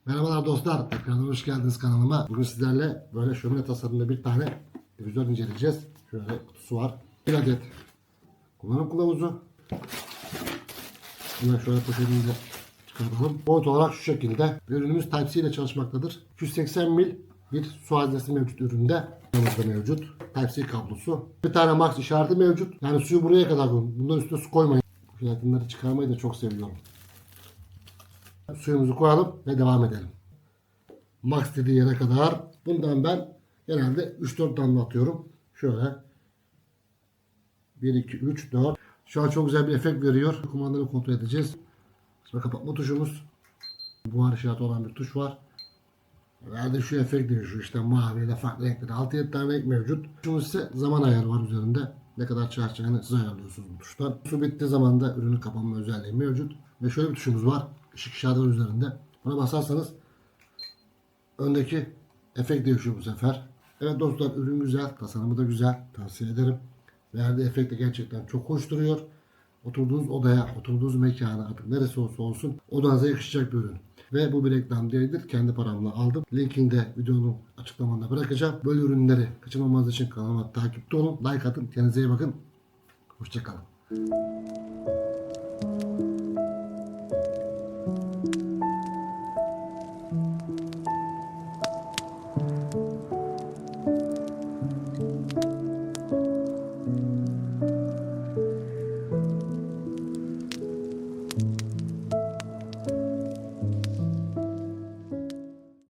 Merhabalar dostlar, tekrardan hoş geldiniz kanalıma. Bugün sizlerle böyle şömine tasarımında bir tane divizör inceleyeceğiz. Şöyle kutusu var. Bir adet kullanım kılavuzu. Hemen şöyle poşetini de çıkartalım. Boyut olarak şu şekilde. Ürünümüz Type-C ile çalışmaktadır. 280 mil bir su haznesi mevcut üründe. Yanımızda mevcut. Type-C kablosu. Bir tane max işareti mevcut. Yani suyu buraya kadar koyun. Bundan üstüne su koymayın. Yakınları çıkarmayı da çok seviyorum. Suyumuzu koyalım ve devam edelim. Max dediği yere kadar. Bundan ben genelde 3-4 damla atıyorum. Şöyle 1, 2, 3, 4. Şu an çok güzel bir efekt veriyor. Kumandanı kontrol edeceğiz. Sonra kapatma tuşumuz. Buhar işareti olan bir tuş var. Herhalde şu efekt diyor. Şu işte mavi ile farklı renkleri. 6-7 tane renk mevcut. Tuşumuz ise zaman ayarı var üzerinde. Ne kadar çalışacağını siz ayarlıyorsunuz bu tuştan. Su bittiği zaman da ürünün kapanma özelliği mevcut. Ve şöyle bir tuşumuz var. Işık işareti var üzerinde. Buna basarsanız öndeki efekt değişiyor bu sefer. Evet dostlar, ürün güzel. Tasarımı da güzel. Tavsiye ederim. Verdiği efekt de gerçekten çok hoş duruyor. Oturduğunuz odaya, oturduğunuz mekana, artık neresi olsa olsun odanıza yakışacak bir ürün. Ve bu bir reklam değildir. Kendi paramla aldım. Linkini de videonun açıklamanda bırakacağım. Böyle ürünleri kaçırmamanız için kanalıma takipte olun. Like atın. Kendinize iyi bakın. Hoşçakalın.